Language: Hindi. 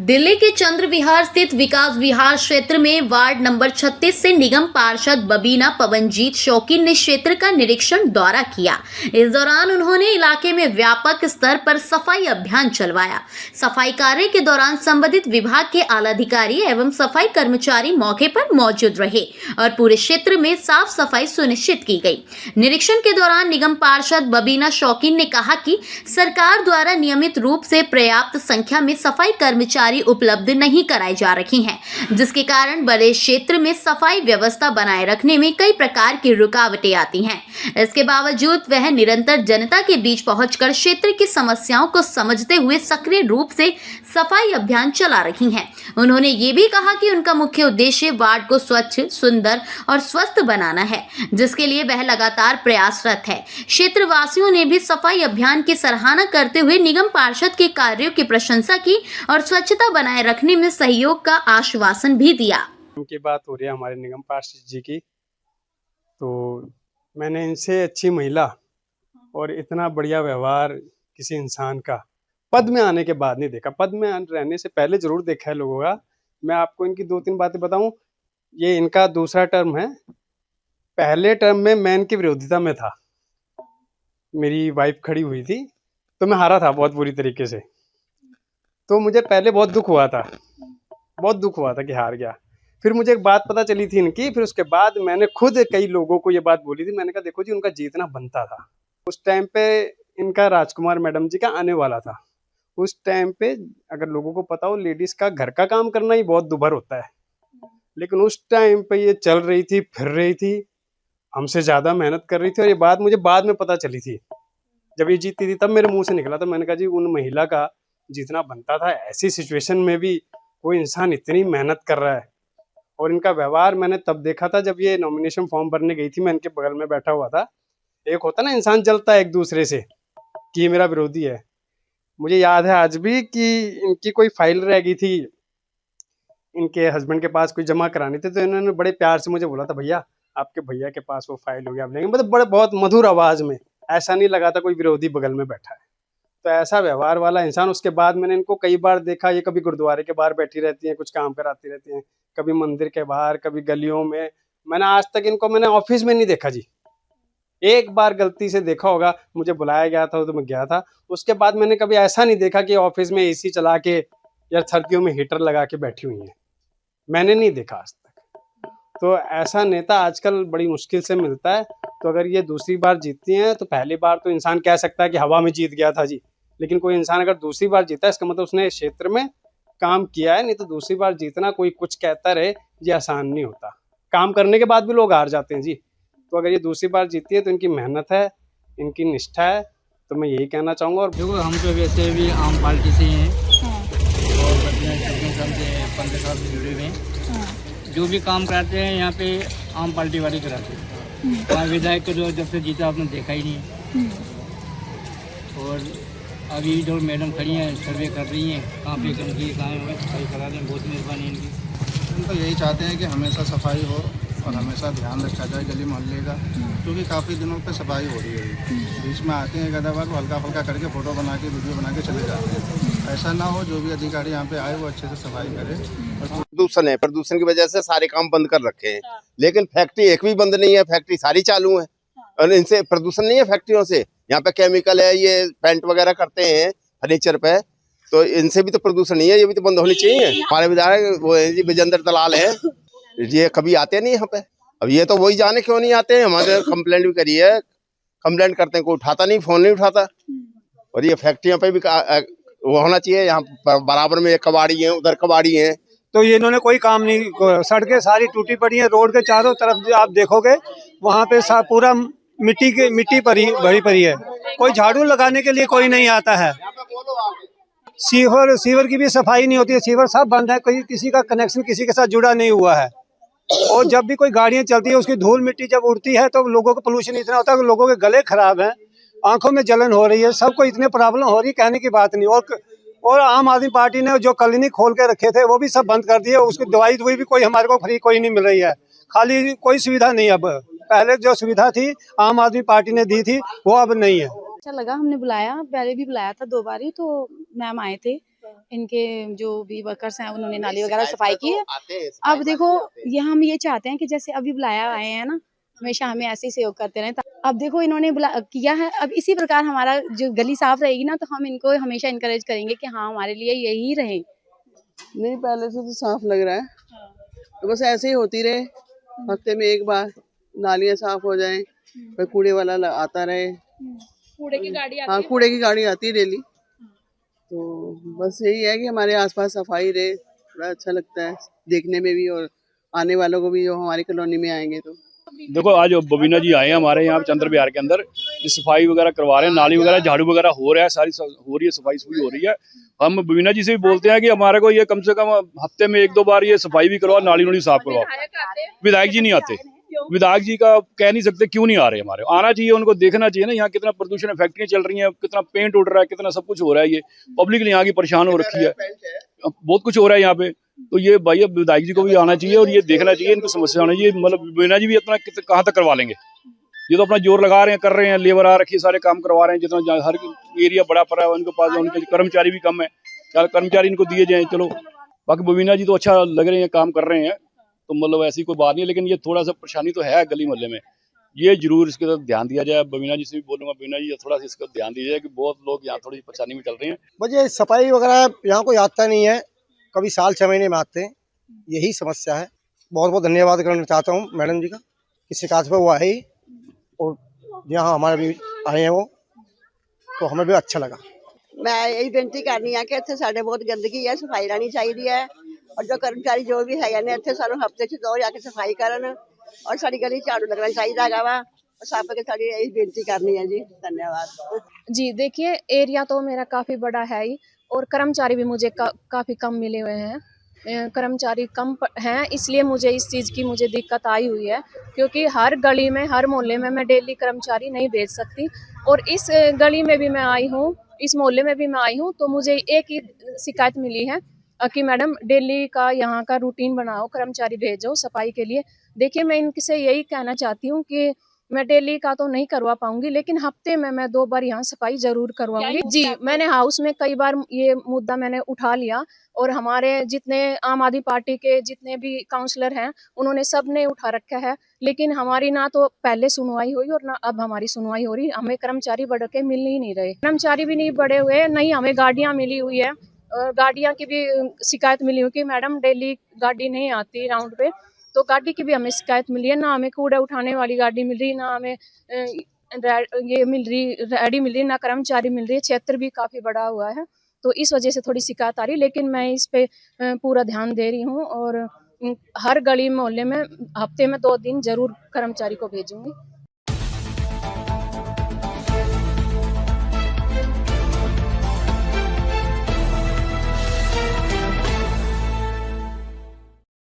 दिल्ली के चंद्र विहार स्थित विकास विहार क्षेत्र में वार्ड नंबर 36 से निगम पार्षद बबीना पवनजीत शौकीन ने क्षेत्र का निरीक्षण दौरा किया। इस दौरान उन्होंने इलाके में व्यापक स्तर पर सफाई अभियान चलवाया। सफाई कार्य के दौरान संबंधित विभाग के आला अधिकारी एवं सफाई कर्मचारी मौके पर मौजूद रहे और पूरे क्षेत्र में साफ सफाई सुनिश्चित की गई। निरीक्षण के दौरान निगम पार्षद बबीना शौकीन ने कहा कि सरकार द्वारा नियमित रूप से पर्याप्त संख्या में सफाई कर्मचारी उपलब्ध नहीं कराई जा रही हैं, जिसके कारण बड़े क्षेत्र में सफाई व्यवस्था बनाए रखने में कई प्रकार की रुकावटें आती हैं। इसके बावजूद वह निरंतर जनता के बीच पहुंचकर क्षेत्र की समस्याओं को समझते हुए सक्रिय रूप से सफाई अभियान चला रही हैं। उन्होंने ये भी कहा कि उनका मुख्य उद्देश्य वार्ड को स्वच्छ, सुंदर और स्वस्थ बनाना है, जिसके लिए वह लगातार प्रयासरत है। क्षेत्रवासियों ने भी सफाई अभियान की सराहना करते हुए निगम पार्षद के कार्यों की प्रशंसा की और स्वच्छता बनाए रखने में सहयोग का आश्वासन भी दिया। उनकी बात हो रही है हमारे निगम पार्षद जी की, तो मैंने इनसे अच्छी महिला और इतना बढ़िया व्यवहार किसी इंसान का पद में आने के बाद नहीं देखा। पद में रहने से पहले जरूर देखा है लोगों का। मैं आपको इनकी 2-3 बातें बताऊं। ये इनका दूसरा टर्म है। पहले टर्म में मैं इनकी विरोधिता में था, मेरी वाइफ खड़ी हुई थी तो मैं हारा था बहुत बुरी तरीके से। तो मुझे पहले बहुत दुख हुआ था कि हार गया। फिर मुझे एक बात पता चली थी इनकी, फिर उसके बाद मैंने खुद कई लोगों को ये बात बोली थी। मैंने कहा देखो जी, उनका जीतना बनता था। उस टाइम पे इनका राजकुमार मैडम जी का आने वाला था। उस टाइम पे अगर लोगों को पता हो, लेडीज का घर का काम करना ही बहुत दुभर होता है, लेकिन उस टाइम पे ये चल रही थी, फिर रही थी, हमसे ज्यादा मेहनत कर रही थी। और ये बात मुझे बाद में पता चली थी, जब ये जीतती थी तब मेरे मुंह से निकला। तो मैंने कहा जी, उन महिला का जीतना बनता था। ऐसी सिचुएशन में भी कोई इंसान इतनी मेहनत कर रहा है। और इनका व्यवहार मैंने तब देखा था जब ये नॉमिनेशन फॉर्म भरने गई थी। मैं इनके बगल में बैठा हुआ था। एक होता ना, इंसान जलता है एक दूसरे से कि ये मेरा विरोधी है। मुझे याद है आज भी कि इनकी कोई फाइल रह गई थी, इनके हस्बैंड के पास कोई जमा करानी थी, तो इन्होंने बड़े प्यार से मुझे बोला था, भैया आपके भैया के पास वो फाइल होगी, आप लेंगे। मतलब बड़े बहुत मधुर आवाज में, ऐसा नहीं लगा था कोई विरोधी बगल में बैठा है। तो ऐसा व्यवहार वाला इंसान। उसके बाद मैंने इनको कई बार देखा, ये कभी गुरुद्वारे के बाहर बैठी रहती हैं, कुछ काम कराती रहती हैं, कभी मंदिर के बाहर, कभी गलियों में। मैंने आज तक इनको मैंने ऑफिस में नहीं देखा जी। एक बार गलती से देखा होगा, मुझे बुलाया गया था तो मैं गया था। उसके बाद मैंने कभी ऐसा नहीं देखा कि ऑफिस में एसी चला के या सर्दियों में हीटर लगा के बैठी हुई हैं। मैंने नहीं देखा आज तक। तो ऐसा नेता आजकल बड़ी मुश्किल से मिलता है। तो अगर ये दूसरी बार जीतती हैं, तो पहली बार तो इंसान कह सकता है कि हवा में जीत गया था जी, लेकिन कोई इंसान अगर दूसरी बार जीता है, इसका मतलब उसने क्षेत्र में काम किया है। नहीं तो दूसरी बार जीतना, कोई कुछ कहता रहे, ये आसान नहीं होता। काम करने के बाद भी लोग हार जाते हैं जी। तो अगर ये दूसरी बार जीती है तो इनकी मेहनत है, इनकी निष्ठा है। तो मैं यही कहना चाहूँगा। और देखो, हम तो वैसे भी आम पार्टी से ही हैं और 15 साल से जुड़े हुए हैं। जो भी काम कराते हैं यहाँ पे आम पार्टी वाले कराते हैं। वहाँ विधायक को जो जब से जीता आपने देखा ही नहीं। और अभी जो मैडम खड़ी हैं, सर्वे कर रही हैं, कहाँ पे गंदगी कहाँ है, सफाई करा दें। बहुत मेहरबानी इनकी। हम तो यही चाहते हैं कि हमेशा सफाई हो और हमेशा ध्यान रखा जाए गली मोहल्ले का, क्योंकि काफ़ी दिनों पे सफाई हो रही है। बीच में आते हैं गदा बार, हल्का फुल्का करके फ़ोटो बना के, वीडियो बना के चले जाते हैं। ऐसा ना हो, जो भी अधिकारी यहाँ पे आए वो अच्छे से सफाई करे। प्रदूषण है, प्रदूषण की वजह से सारे काम बंद कर रखे हैं, लेकिन फैक्ट्री एक भी बंद नहीं है। फैक्ट्री सारी चालू है और इनसे प्रदूषण नहीं है। फैक्ट्रियों से यहाँ पे केमिकल है, ये पेंट वगैरह करते हैं फर्नीचर पे, तो इनसे भी तो प्रदूषण नहीं है। ये भी तो बंद होनी चाहिए। हमारे विधायक वो है जी, विजेंद्र दलाल है, ये कभी आते नहीं यहाँ पे। अब ये तो वही जाने क्यों नहीं आते हैं। हमारे कंप्लेंट भी करी है, कंप्लेंट करते हैं, कोई उठाता नहीं, फोन नहीं उठाता। और ये फैक्ट्रियों पे भी वो होना चाहिए। यहाँ बराबर में एक कबाड़ी है, उधर कबाड़ी है। तो ये इन्होंने कोई काम नहीं। सड़कें सारी टूटी पड़ी हैं। रोड के चारों तरफ जो आप देखोगे, वहाँ पे पूरा मिट्टी भरी पड़ी है। कोई झाड़ू लगाने के लिए कोई नहीं आता है। सीवर की भी सफाई नहीं होती है। सीवर सब बंद है, कोई किसी का कनेक्शन किसी के साथ जुड़ा नहीं हुआ है। और जब भी कोई गाड़ियां चलती है, उसकी धूल मिट्टी जब उड़ती है तो लोगों को पोल्यूशन इतना होता है कि लोगों के गले खराब हैं, आंखों में जलन हो रही है, सबको इतने प्रॉब्लम हो रही है, कहने की बात नहीं। और आम आदमी पार्टी ने जो क्लिनिक खोल के रखे थे वो भी सब बंद कर दिए। उसकी दवाई भी कोई हमारे को फ्री कोई नहीं मिल रही है। खाली कोई सुविधा नहीं। अब पहले जो सुविधा थी आम आदमी पार्टी ने दी थी, वो अब नहीं है। अच्छा लगा, हमने बुलाया, पहले भी बुलाया था 2 बार ही, तो मैम आए थे। इनके जो भी वर्कर्स हैं उन्होंने नाली वगैरह सफाई की है। आते हैं, अब देखो ये हम ये चाहते हैं कि जैसे अभी बुलाया आए हैं ना, हमेशा हमें ऐसे ही सहयोग करते रहें। अब देखो इन्होंने किया है, अब इसी प्रकार हमारा जो गली साफ रहेगी ना, तो हम इनको हमेशा इनकरेज करेंगे कि हाँ हमारे लिए यही रहे। नहीं, पहले से तो साफ लग रहा है, तो बस ऐसे ही होती रहे, हफ्ते में एक बार नालियाँ साफ हो जाएं, फिर कूड़े वाला आता रहे। कूड़े की गाड़ी हाँ, कूड़े की गाड़ी आती है डेली, तो बस यही है कि हमारे आसपास सफाई रहे, थोड़ा अच्छा लगता है देखने में भी और आने वालों को भी जो हमारी कॉलोनी में आएंगे तो। देखो आज बबीना जी आए हैं हमारे यहाँ चंद्र विहार के अंदर, ये सफाई वगैरह करवा रहे हैं, नाली वगैरह झाड़ू वगैरह हो रहा है, सारी हो रही है, सफाई हो रही है। हम बबीना जी से भी बोलते हैं कि हमारे को ये कम से कम हफ्ते में 1-2 बार ये सफाई भी करवाओ, नाली नूली साफ करवाओ। विधायक जी नहीं आते, विधायक जी का कह नहीं सकते क्यों नहीं आ रहे, हमारे आना चाहिए, उनको देखना चाहिए ना यहाँ कितना प्रदूषण है, फैक्ट्रियाँ चल रही हैं, कितना पेंट उड़ रहा है, कितना सब कुछ हो रहा है, ये पब्लिक यहाँ की परेशान हो रखी है, बहुत कुछ हो रहा है यहाँ पे। तो ये भाई अब विधायक जी को भी आना चाहिए और ये देखना चाहिए, इनको समस्या होना चाहिए। मतलब मीना जी भी इतना कहाँ तक करवा लेंगे, ये तो अपना जोर लगा रहे हैं, कर रहे हैं, लेबर आ रखी है, सारे काम करवा रहे हैं, जितना हर एरिया बड़ा पड़ा है उनके पास, उनके कर्मचारी भी कम है, चार कर्मचारी इनको दिए जाएं। चलो बाकी बबीना जी तो अच्छा लग रहे हैं, काम कर रहे हैं, तो मतलब ऐसी कोई बात नहीं है, लेकिन ये थोड़ा सा परेशानी तो है गली मोहल्ले में, ये जरूर इसके तरफ ध्यान दिया जाए। बबीना जी से भी बोलूँगा, बबीना जी थोड़ा सा इसका ध्यान दिया जाए कि बहुत लोग यहाँ थोड़ी परेशानी में चल रहे हैं। बस ये सफाई वगैरह यहाँ कोई आता नहीं है, कभी साल 6 महीने में आते हैं, यही समस्या है। बहुत बहुत धन्यवाद करना चाहता हूँ मैडम जी का, किस शिकायत पर वो आई और यहाँ हमारे भी आए हैं वो, तो हमें भी अच्छा लगा। मैं यही बेनती करनी है कि इत्थे साडे बहुत गंदगी है, सफाई रहनी चाहिए है, और जो कर्मचारी जो भी है ने इत्थे सानू हफ्ते च 2 जाके सफाई करन और साडी गली झाड़ू लगना चाहिए हैगा वा, सब के साडी यही बेनती करनी है जी। धन्यवाद जी। देखिए एरिया तो मेरा काफ़ी बड़ा है ही, और कर्मचारी भी मुझे काफ़ी कम मिले हुए हैं, कर्मचारी कम हैं, इसलिए मुझे इस चीज़ की मुझे दिक्कत आई हुई है, क्योंकि हर गली में हर मोहल्ले में मैं डेली कर्मचारी नहीं भेज सकती। और इस गली में भी मैं आई हूँ, इस मोहल्ले में भी मैं आई हूँ, तो मुझे एक ही शिकायत मिली है कि मैडम डेली का यहाँ का रूटीन बनाओ, कर्मचारी भेजो सफाई के लिए। देखिए मैं इनसे यही कहना चाहती हूँ कि मैं डेली का तो नहीं करवा पाऊंगी, लेकिन हफ्ते में मैं 2 बार यहाँ सफाई जरूर करवाऊंगी। जी, मैंने हाउस में कई बार ये मुद्दा मैंने उठा लिया, और हमारे जितने आम आदमी पार्टी के जितने भी काउंसलर हैं उन्होंने सब ने उठा रखा है, लेकिन हमारी ना तो पहले सुनवाई हुई और ना अब हमारी सुनवाई हो रही। हमें कर्मचारी बढ़ के मिल ही नहीं रहे, कर्मचारी भी नहीं बढ़े हुए, नहीं हमें गाड़ियाँ मिली हुई है, गाड़ियाँ की भी शिकायत मिली हुई कि मैडम डेली गाड़ी नहीं आती राउंड पे, तो गाड़ी की भी हमें शिकायत मिली है। ना हमें कूड़ा उठाने वाली गाड़ी मिल रही, ना हमें ये मिल रही रेडी मिल रही, ना कर्मचारी मिल रही है। क्षेत्र भी काफ़ी बड़ा हुआ है, तो इस वजह से थोड़ी शिकायत आ रही, लेकिन मैं इस पे पूरा ध्यान दे रही हूँ, और हर गली मोहल्ले में हफ्ते में 2 दिन जरूर कर्मचारी को भेजूंगी।